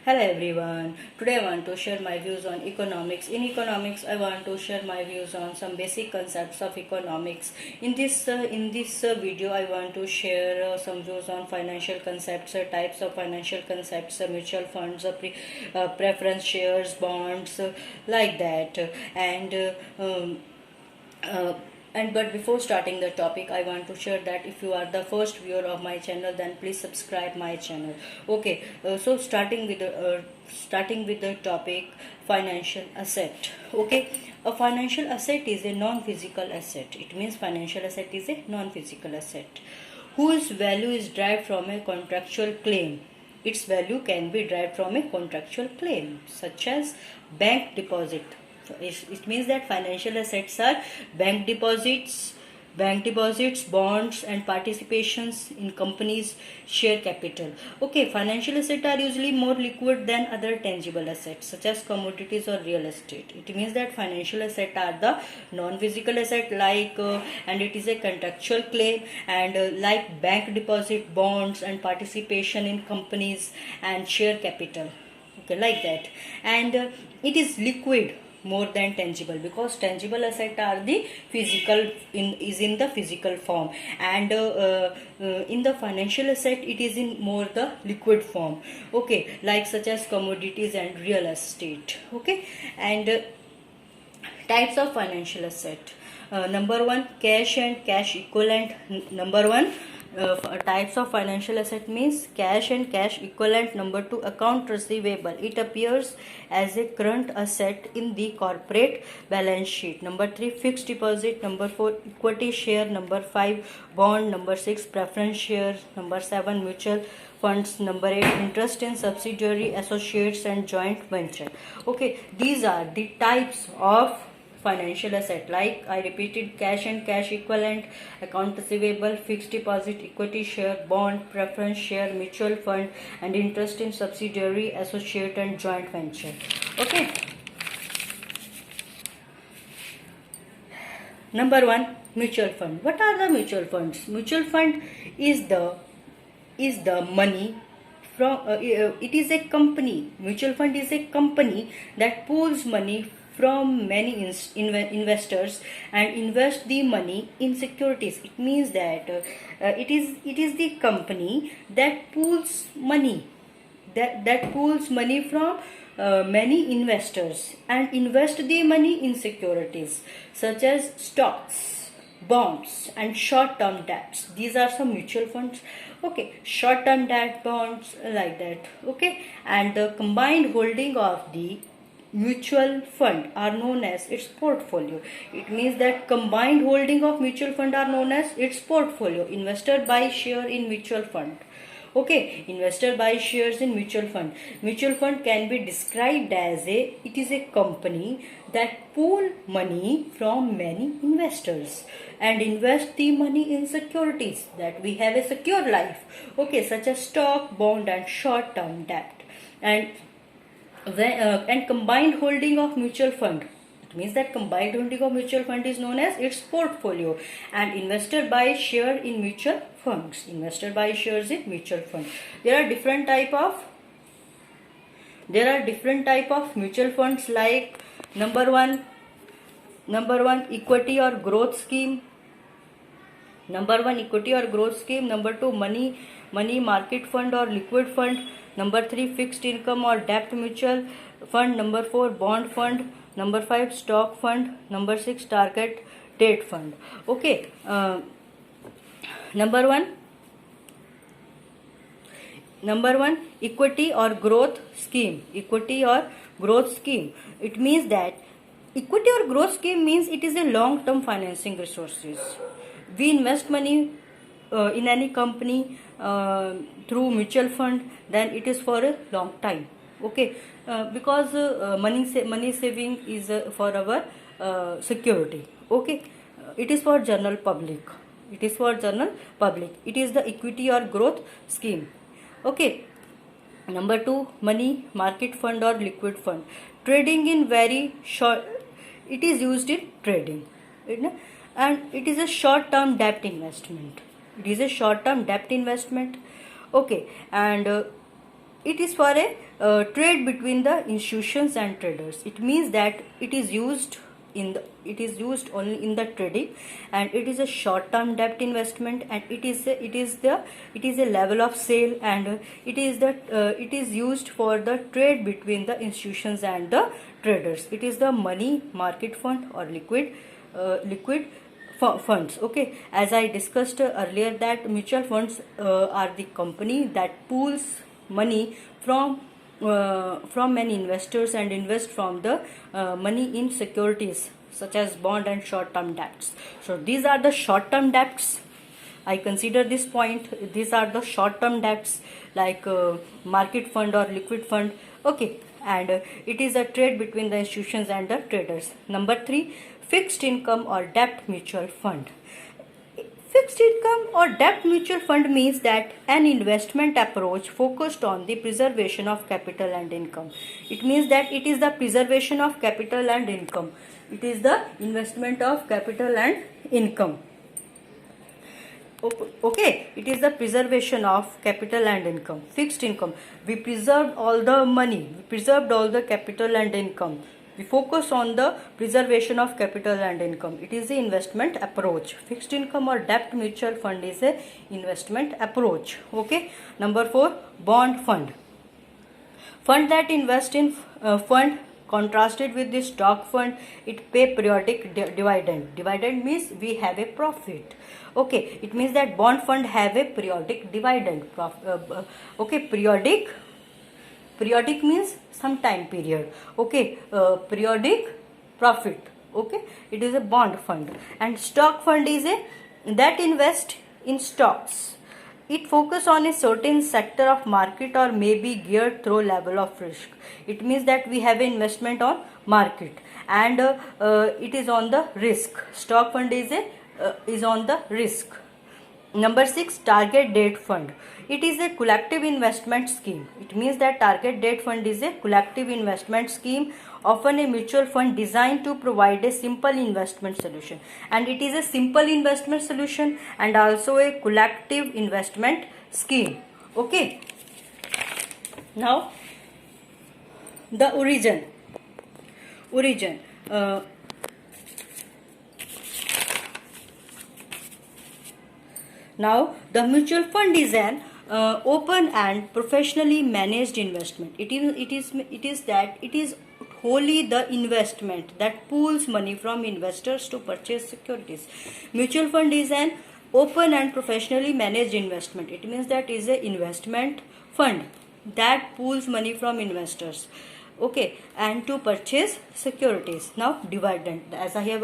Hello everyone. Today I want to share my views on economics. In economics, I want to share my views on some basic concepts of economics. In this video, I want to share some views on financial concepts, types of financial concepts, mutual funds, preference shares, bonds, like that, and. Uh, but before starting the topic, I want to share that if you are the first viewer of my channel, then please subscribe my channel. Okay, so starting with the topic, financial asset. Okay, a financial asset is a non-physical asset. It means financial asset is a non-physical asset whose value is derived from a contractual claim. Its value can be derived from a contractual claim, such as bank deposit. It means that financial assets are bank deposits, bonds, and participations in companies' share capital. Okay, financial assets are usually more liquid than other tangible assets, such as commodities or real estate. It means that financial assets are the non-physical asset, and it is a contractual claim, and like bank deposit, bonds, and participation in companies and share capital. Okay, like that, and it is liquid more than tangible, because tangible asset are the physical in the physical form, and in the financial asset it is in more the liquid form. Okay, like such as commodities and real estate. Okay, and types of financial asset. Number one, cash and cash equivalent. Number one, types of financial asset means cash and cash equivalent. Number two, account receivable. It appears as a current asset in the corporate balance sheet. Number three, fixed deposit. Number four, equity share. Number five, bond. Number six, preference shares. Number seven, mutual funds. Number eight, interest in subsidiary, associates, and joint venture. Okay, these are the types of financial asset. Like I repeated, cash and cash equivalent, account receivable, fixed deposit, equity share, bond, preference share, mutual fund, and interest in subsidiary, associate, and joint venture. Okay, number one, mutual fund. What are the mutual funds? Mutual fund is the money from it is a company. Mutual fund is a company that pools money from many investors and invest the money in securities. It means that it is the company that pools money, that pools money from many investors and invest the money in securities such as stocks, bonds, and short-term debts. These are some mutual funds. Okay, short-term debt, bonds, like that. Okay, and the combined holding of the mutual fund are known as its portfolio. It means that combined holding of mutual fund are known as its portfolio. Investor buy share in mutual fund. Okay, investor buys shares in mutual fund. Mutual fund can be described as it is a company that pool money from many investors and invest the money in securities, that we have a secure life. Okay, such as stock, bond, and short-term debt. And combined holding of mutual fund, it means that combined holding of mutual fund is known as its portfolio. And investor buys share in mutual funds. Investor buys shares in mutual fund. There are different type of mutual funds, like number one, equity or growth scheme. Number two, money market fund or liquid fund. Number three, fixed income or debt mutual fund. Number four, bond fund. Number five, stock fund. Number six, target date fund. Okay, number one, equity or growth scheme. It means that equity or growth scheme means it is a long-term financing resources. We invest money in any company through mutual fund, then it is for a long time. Okay, because money saving is for our security. Okay, it is for general public. It is the equity or growth scheme. Okay, number two, money market fund or liquid fund. Trading in very short. It is used in trading. And it is a short-term debt investment. Okay, and it is for a trade between the institutions and traders. It means that it is used only in the trading, and it is a short term debt investment, and it is a level of sale, and it is used for the trade between the institutions and the traders. It is the money market fund or liquid funds. Okay, as I discussed earlier, that mutual funds are the company that pools money from many investors and invest from the money in securities such as bond and short term debts. So these are the short term debts. I consider this point. These are the short term debts like market fund or liquid fund. Okay, and it is a trade between the institutions and the traders. Number 3, fixed income or debt mutual fund. Fixed income or debt mutual fund means that an investment approach focused on the preservation of capital and income. It means that it is the preservation of capital and income. It is the investment of capital and income. Okay, it is the preservation of capital and income. Fixed income, we preserved all the money, we preserved all the capital and income. We focus on the preservation of capital and income. It is the investment approach. Fixed income or debt mutual fund is a investment approach. Okay. Number 4, bond fund. Fund that invest in fund contrasted with the stock fund, it pay periodic dividend. Dividend means we have a profit. Okay, it means that bond fund have a periodic dividend. Okay, periodic means some time period. Okay, periodic profit. Okay, it is a bond fund. And stock fund is a that invest in stocks. It focus on a certain sector of market or may be geared through level of risk. It means that we have an investment on market, and it is on the risk. Stock fund is on the risk. Number 6, target date fund. It is a collective investment scheme. It means that target date fund is a collective investment scheme, often a mutual fund designed to provide a simple investment solution. And it is a simple investment solution and also a collective investment scheme. Okay. Now, the origin. Now, the mutual fund is an open and professionally managed investment. It is wholly the investment that pools money from investors to purchase securities. Mutual fund is an open and professionally managed investment. It means that is an investment fund that pools money from investors. Okay, and to purchase securities. Now, dividend. As I have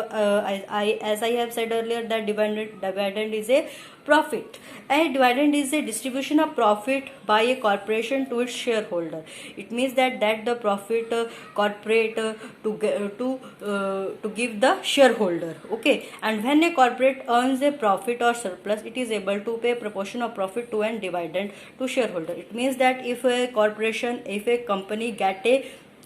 said earlier, that dividend is a profit, and dividend is a distribution of profit by a corporation to its shareholder. It means that the profit corporate to give the shareholder. Okay, and when a corporate earns a profit or surplus, it is able to pay a proportion of profit to and dividend to shareholder. It means that if a company get a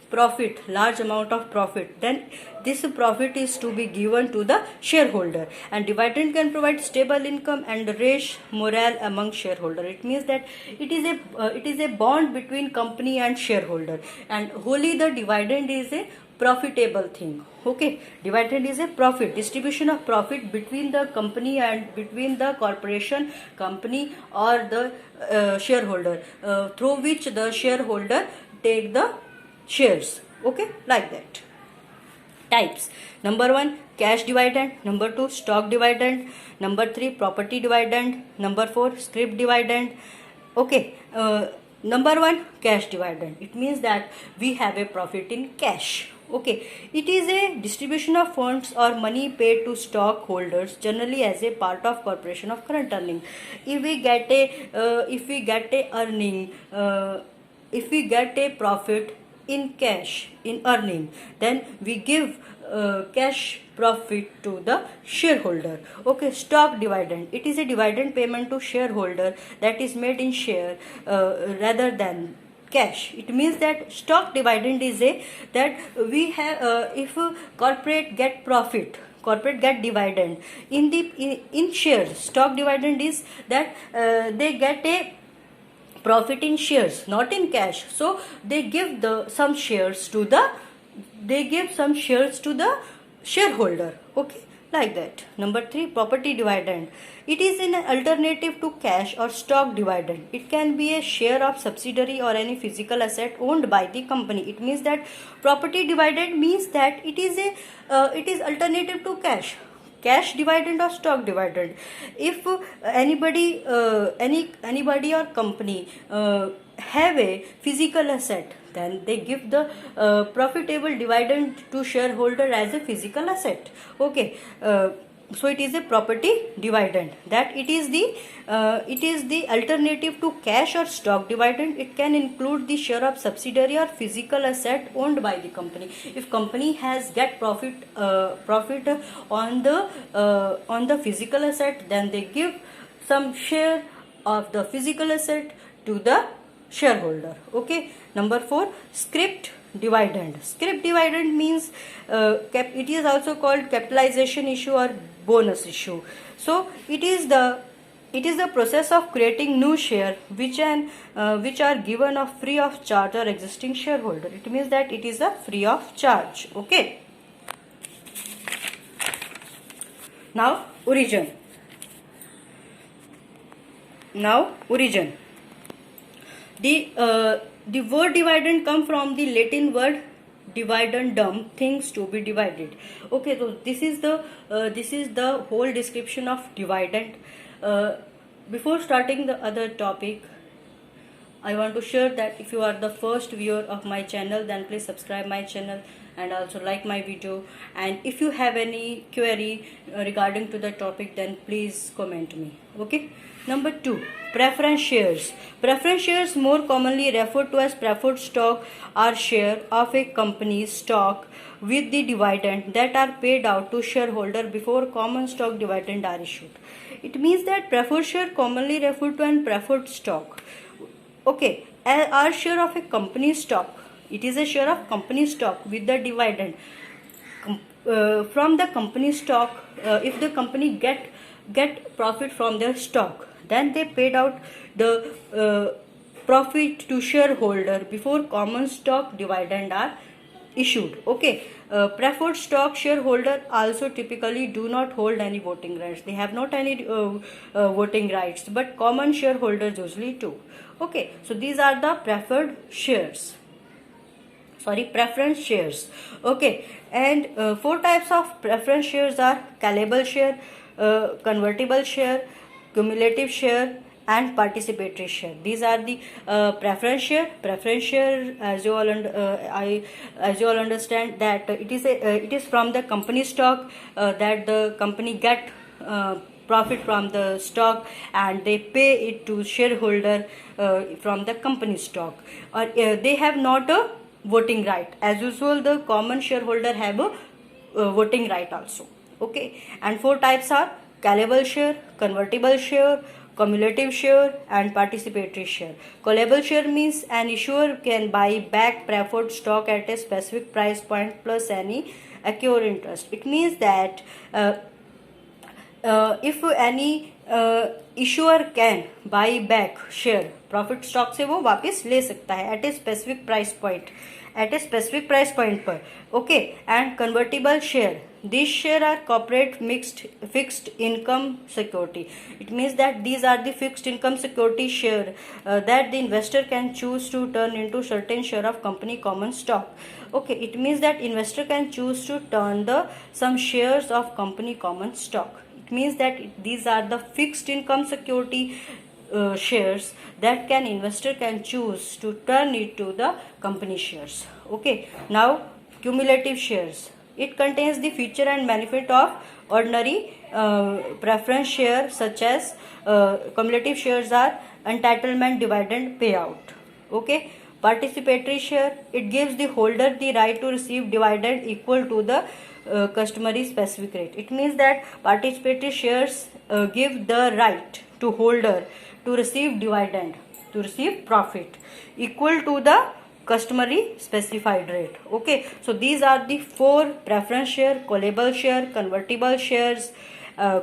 profit, large amount of profit, then this profit is to be given to the shareholder, and dividend can provide stable income and raise morale among shareholder. It means that it is a bond between company and shareholder, and wholly the dividend is a profitable thing. Okay, dividend is a profit, distribution of profit between the company and between the corporation, company, or the shareholder, through which the shareholder take the shares. Okay, like that. Types. Number 1, cash dividend. Number 2, stock dividend. Number 3, property dividend. Number 4, scrip dividend. Okay, number 1, cash dividend. It means that we have a profit in cash. Okay, it is a distribution of funds or money paid to stockholders, generally as a part of corporation of current earning. If we get a profit in cash, in earning, then we give cash profit to the shareholder. Okay, stock dividend. It is a dividend payment to shareholder that is made in share rather than cash. It means that stock dividend is that we have if corporate get profit, corporate get dividend in shares. Stock dividend is that they get a profit in shares, not in cash. So they give some shares to the shareholder. Okay, like that. Number 3, property dividend. It is an alternative to cash or stock dividend. It can be a share of subsidiary or any physical asset owned by the company. It means that property dividend means that it is alternative to cash dividend or stock dividend. If anybody or company have a physical asset, then they give the profitable dividend to shareholder as a physical asset. Okay, so it is a property dividend. That it is the alternative to cash or stock dividend. It can include the share of subsidiary or physical asset owned by the company. If company has get profit on the physical asset, then they give some share of the physical asset to the shareholder. Okay. Number 4, scrip dividend. Scrip dividend means it is also called capitalization issue or bonus issue. So it is the process of creating new share which are given of free of charge or existing shareholder. It means that it is a free of charge. Okay. Now origin. The word dividend come from the Latin word dividendum, things to be divided. Okay, so this is the whole description of dividend. Before starting the other topic, I want to share that if you are the first viewer of my channel, then please subscribe my channel and also like my video. And if you have any query regarding to the topic, then please comment me. Okay. Number 2, preference shares. Preference shares, more commonly referred to as preferred stock, are share of a company's stock with the dividend that are paid out to shareholder before common stock dividend are issued. It means that preferred share commonly referred to as preferred stock. Okay, are share of a company stock. It is a share of company stock with the dividend from the company stock. If the company get profit from their stock, then they paid out the profit to shareholder before common stock dividend are issued. Okay. Preferred stock shareholder also typically do not hold any voting rights. They have not any voting rights, but common shareholders usually do. Okay, so these are the preference shares. Okay, and 4 types of preference shares are callable share, convertible share, cumulative share, and participatory share. These are the preference share. Preference share, as you all understand, that it is from the company stock that the company get profit from the stock and they pay it to shareholder from the company stock. Or they have not a voting right. As usual, the common shareholder have a voting right also. Okay, and 4 types are callable share, convertible share, cumulative share, and participatory share. Callable share means an issuer can buy back preferred stock at a specific price point plus any accrued interest. It means that if any issuer can buy back share, profit stock से वो वापस ले सकता है at a specific price point पर. Okay, and convertible share, these share are corporate fixed income security. It means that these are the fixed income security share that the investor can choose to turn into certain share of company common stock. Okay, it means that investor can choose to turn some shares of company common stock. It means that these are the fixed income security shares that investor can choose to turn it to the company shares. Okay, now cumulative shares. It contains the feature and benefit of ordinary preference share, such as cumulative shares are entitlement, dividend, payout. Okay, participatory share, it gives the holder the right to receive dividend equal to the customary specific rate. It means that participatory shares give the right to holder to receive dividend, to receive profit equal to the customary specified rate. Okay, so these are the 4 preference share, callable share, convertible shares,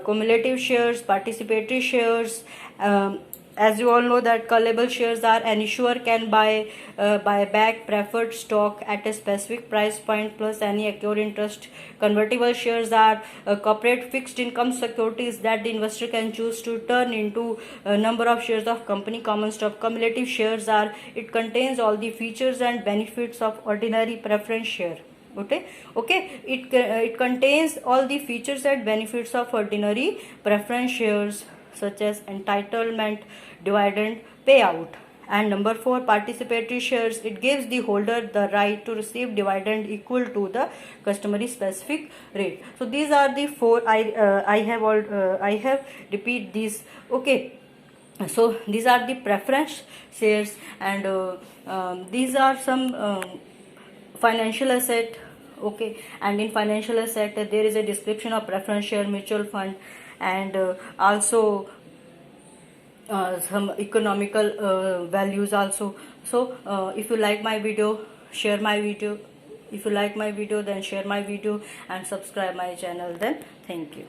cumulative shares, participatory shares, as you all know that callable shares are an issuer can buy back preferred stock at a specific price point plus any accrued interest. Convertible shares are corporate fixed income securities that the investor can choose to turn into a number of shares of company common stock. Cumulative shares are, it contains all the features and benefits of ordinary preference share. It contains all the features and benefits of ordinary preference shares such as entitlement, dividend payout. And number 4, participatory shares, it gives the holder the right to receive dividend equal to the customary specific rate. So these are the 4. I have repeat these. So these are the preference shares, and these are some financial asset. And in financial asset there is a description of preference share, mutual fund, and also some economical values also. So if you like my video, share my video. If you like my video, then share my video and subscribe my channel. Then thank you.